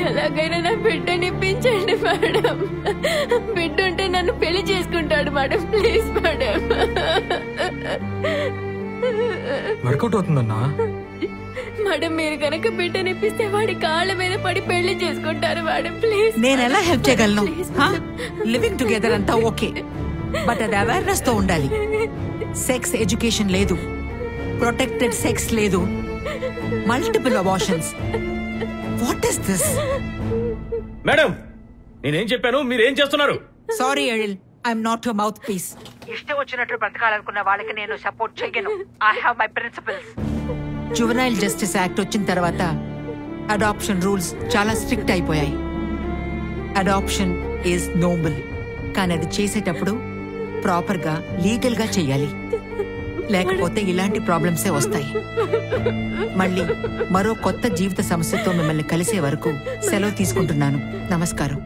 ఎలాగైనా నా బిడ్డనిప్పించండి మేడం. బిడ్డ ఉంటే నన్ను పెళ్లి చేసుకుంటాడు మేడం. Please madam. వర్కౌట్ అవుతుందన్నా. మేడం మీరు కనుక బిడ్డనిప్పిస్తే వాడి కాళ్ళ మీద పడి పెళ్లి చేసుకుంటారు మేడం. ప్లీజ్. నేను ఎలా హెల్ప్ చేయగలను? లివింగ్ టుగెదర్ అంతా ఓకే, బట్ అది అవేర్నెస్ తో ఉండాలి. సెక్స్ ఎడ్యుకేషన్ లేదు, ప్రొటెక్టెడ్ సెక్స్ లేదు, multiple abortions. What is this? Madam నేనేం చెప్పాను, మీరేం చేస్తున్నారు? సారీ ఎడిల్, I'm not your mouthpiece. ఇష్టం వచ్చినట్లు బ్రతకాలనుకున్న వాళ్ళకి నేను సపోర్ట్ చేయను. I have my principles. Juvenile justice act వచ్చిన తర్వాత అడాప్షన్ రూల్స్ చాలా స్ట్రిక్ట్ అయిపోయాయి. అడాప్షన్ ఈజ్ నోబుల్, కానీ అది చేసేటప్పుడు ప్రాపర్ గా లీగల్ గా చెయ్యాలి. లేకపోతే ఇలాంటి ప్రాబ్లమ్సే వస్తాయి. మళ్ళీ మరో కొత్త జీవిత సమస్యతో మిమ్మల్ని కలిసే వరకు సెలవు తీసుకుంటున్నాను. నమస్కారం.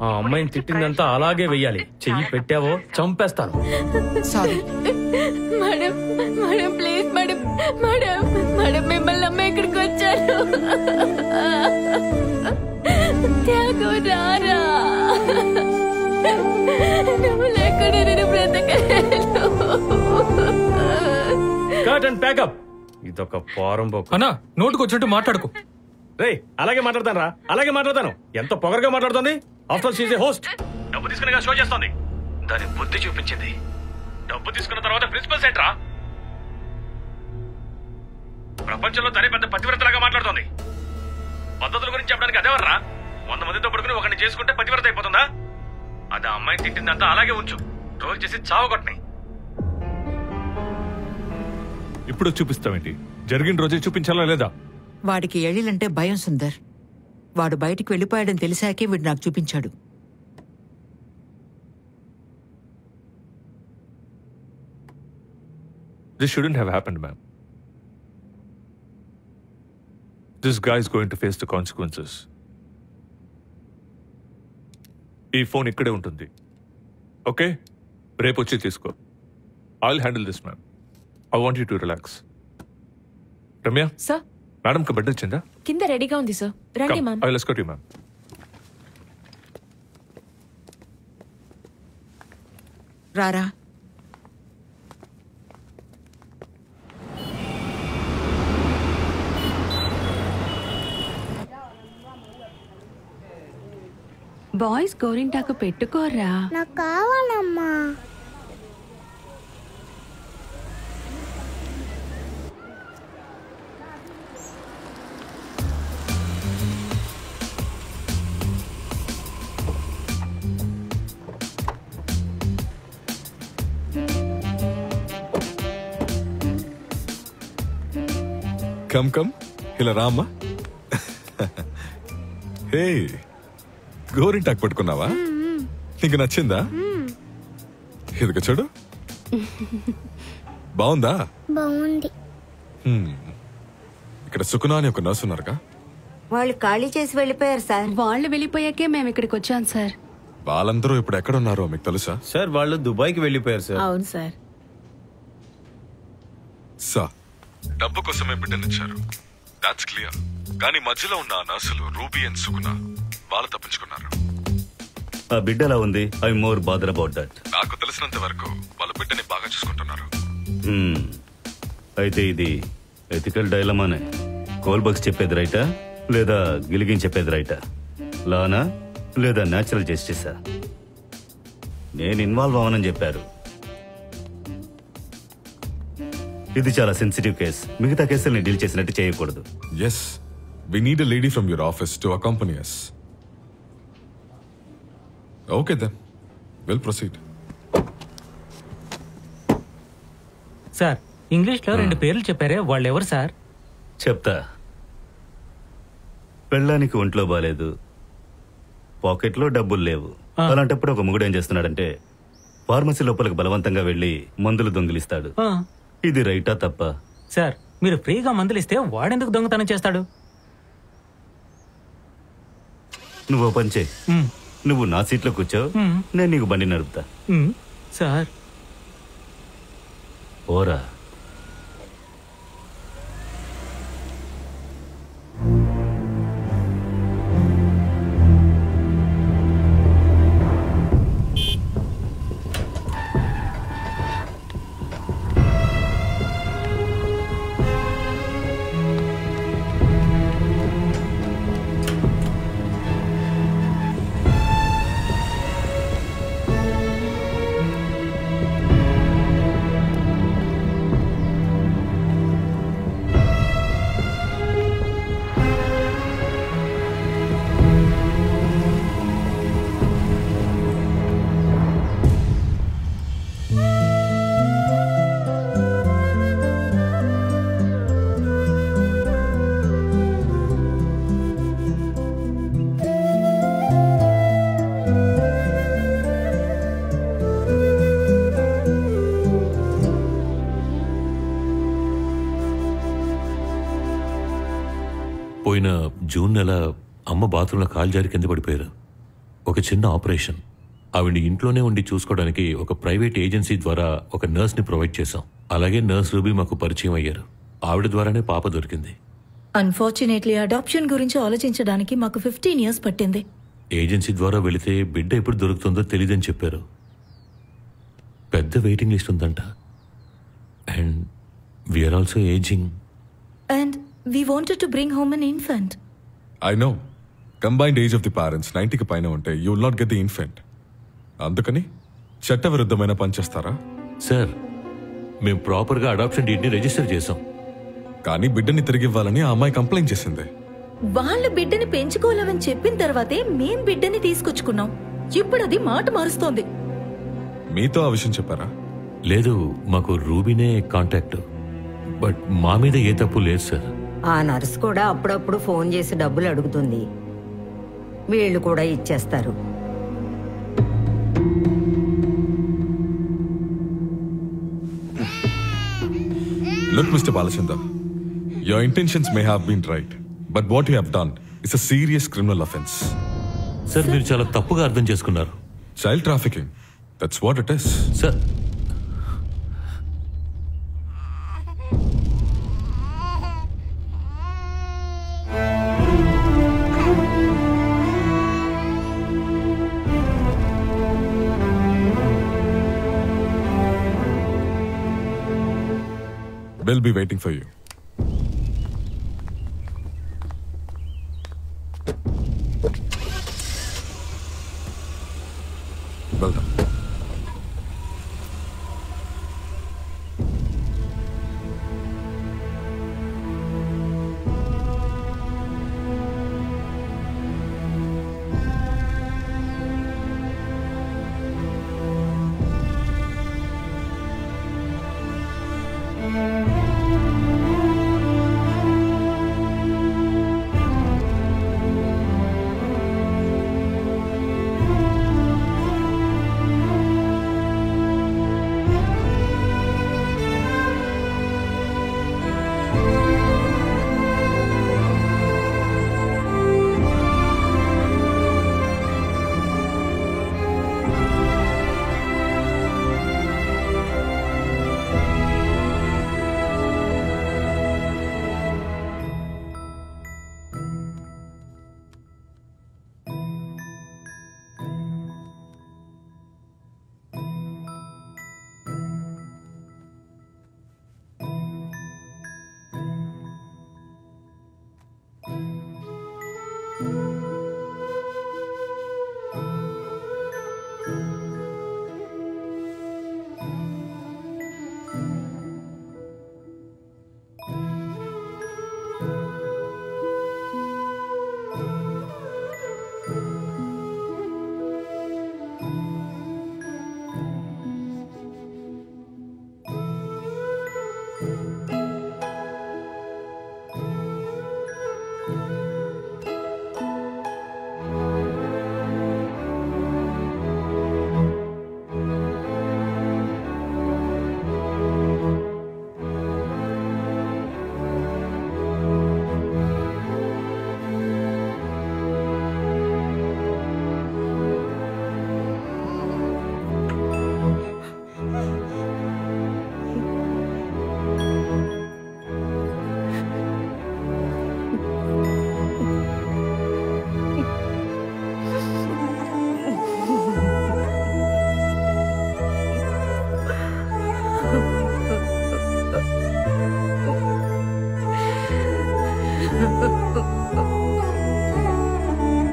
ఆ అమ్మాయిని తిట్టిందంతా అలాగే వెయ్యాలి. చెయ్యి పెట్టావో చంపేస్తాను. Sorry madam. Madam please madam. Madam madam మిమ్మల్ని అమ్మ ఇక్కడికి వచ్చాను. త్యాగం రారా, నువ్వు లేకుండా నేను బ్రతకలేను. Cut and pack up. ఇదొక పారంబోకు. అన్నా నోటుకు వచ్చినట్టు మాట్లాడుకో. రే అలాగే మాట్లాడతాను రా, అలాగే మాట్లాడతాను. ఎంత పొగరుగా మాట్లాడుతుంది. After she is a host. డబ్బు తీసుకుని షో చేస్తుంది. దాని బుద్ధి చూపించింది. డబ్బు తీసుకున్న తర్వాత ప్రిన్సిపల్ సెంటరా? ప్రపంచంలో తనే పెద్ద పతివ్రతలాగా మాట్లాడుతుంది. పద్ధతుల గురించి చెప్పడానికి అదేవర్రా? 100 మందితో పడుకుని ఒకరిని చేసుకుంటే పతివ్రత అయిపోతుందా? అది ఆ అమ్మాయి తిట్టిందంతా అలాగే ఉంచు. రోల్ చేసి చావగొట్టని. ఇప్పుడు చూపిస్తామేంటి? జరిగిన రోజే చూపించాలా లేదా? వాడికి ఎళ్ళిలంటే భయం సుందర్. వాడు బయటికి వెళ్ళిపోయాడని తెలిసాకే వీడు నాకు చూపించాడు. This shouldn't have happened, ma'am. This guy is going to face the consequences. ఈ ఫోన్ ఇక్కడే ఉంటుంది. ఓకే, రేపు వచ్చి తీసుకో. I'll handle this, ma'am. I want you to relax. Ramya sir, madam కి బెడ్ వచ్చిందా? కింద రెడీగా ఉంది సార్. రండి ma'am. I'll escort you, ma'am. రారా. బాయ్స్ గోరింటాకు పెట్టుకోరా. నాకు కావాలమ్మా. కమ్ కమ్, ఇలా రామ్మా. హే, గోరింటాకు పట్టుకున్నావా? నీకు నచ్చిందా? ఇదిగో చూడు. బాగుందా? బాగుంది. ఇక్కడ సుకునా అని ఒక నర్సు ఉన్నారుగా? వాళ్ళు ఖాళీ చేసి వెళ్ళిపోయారు సార్. వాళ్ళు వెళ్ళిపోయాకే మేము ఇక్కడికి వచ్చాం సార్. వాళ్ళందరూ ఇప్పుడు ఎక్కడ ఉన్నారో మీకు తెలుసా? సార్ వాళ్ళు దుబాయ్కి వెళ్ళిపోయారు సార్. అవును సార్. సార్ డబ్బు కోసమే బిడ్డనిచ్చారు, దాట్స్ క్లియర్. కానీ మధ్యలో ఉన్న ఆ నర్సులు రూబీ అండ్ సుకునా వాళ్ళు తప్పించుకున్నారు. ఆ బిడ్డ ఎలా ఉంది? I more bother about that. నాకు తెలిసినంత వరకు వాళ్ళ బిడ్డని బాగా చూసుకుంటున్నారు. అయితే ఇది ఎథికల్ డైలమానే. కోల్బక్స్ చెప్పేది రైటా లేదా గిలిగిన్ చెప్పేది రైటా? లానా లేదా న్యాచురల్ జస్టిసా? నేను ఇన్వాల్వ్ అవ్వనని చెప్పారు. ఇది చాలా సెన్సిటివ్ కేస్. మిగతా కేసుల్ని డీల్ చేసినట్టు చేయకూడదు. Yes, we need a lady from your office to accompany us. Okay then, will proceed. Sir, English లో 2 పేర్లు చెప్పారే, వాళ్ళు ఎవరు సార్? చెప్తా. పెళ్ళానికి ఒంట్లో బాలేదు, పాకెట్లో డబ్బులు లేవు. అలాంటప్పుడు ఒక మొగుడు ఏం చేస్తున్నాడంటే ఫార్మసీ లోపలికి బలవంతంగా వెళ్లి మందులు దొంగిలిస్తాడు. ఇది రైటా తప్ప? సార్, మీరు ఫ్రీగా మందులు ఇస్తే వాడెందుకు దొంగతనం చేస్తాడు? నువ్వు పని చేయి. నువ్వు నా సీట్లో కూర్చో, నేను నీకు బండి నడుపుతా. సార్ ఓరా. పోయిన జూన్ నెల అమ్మ బాత్రూంలో కాలు జారి కింద పడిపోయారు. ఒక చిన్న ఆపరేషన్. ఆవిడ్ని ఇంట్లోనే ఉండి చూసుకోవడానికి ఒక ప్రైవేట్ ఏజెన్సీ ద్వారా ఒక నర్స్ని ప్రొవైడ్ చేశాం. అలాగే నర్స్ రూబీ మాకు పరిచయం అయ్యారు. ఆవిడ ద్వారానే పాప దొరికింది. అన్ఫార్చునేట్లీ అడాప్షన్ గురించి ఆలోచించడానికి మాకు 15 years పట్టింది. ఏజెన్సీ ద్వారా వెళితే బిడ్డ ఎప్పుడు దొరుకుతుందో తెలియదని చెప్పారు. పెద్ద వెయిటింగ్ లిస్ట్ ఉందంట. And we are also ageing. And we wanted to bring home an infant. I know. Combined age of the parents 90కి పైన ఉంటే you will not get the infant. అందుకని చట్టవిరుద్ధమైన పని చేస్తారా? సార్, మేము ప్రాపర్గా అడాప్షన్ డీడ్ని రిజిస్టర్ చేసాం. కానీ బిడ్డని తిరిగి ఇవ్వాలని ఆ అమ్మాయి కంప్లైంట్ చేసింది. వాళ్ళు బిడ్డని పెంచుకోలేమని చెప్పిన తర్వాతే మేం బిడ్డని తీసుకొచ్చుకున్నాం. ఇప్పుడు అది మాట మారుస్తోంది. మీతో ఆ విషయం చెప్పారా? లేదు, మాకు రూబీనే కాంటాక్ట్. బట్ మా మీద ఏ తప్పు లేదు సార్. ఆ నర్స్ కూడా అప్పుడప్పుడు ఫోన్ చేసి డబ్బులు అడుగుతుంది. వీళ్ళు కూడా ఇచ్చేస్తారు. Look, Mr. Balachandra, your intentions may have been right, but what you have done is a serious criminal offense. Sir, మీరు చాలా తప్పుగా అర్థం చేసుకున్నారు. Child trafficking, that's what it is. Sir, We'll be waiting for you. Well done.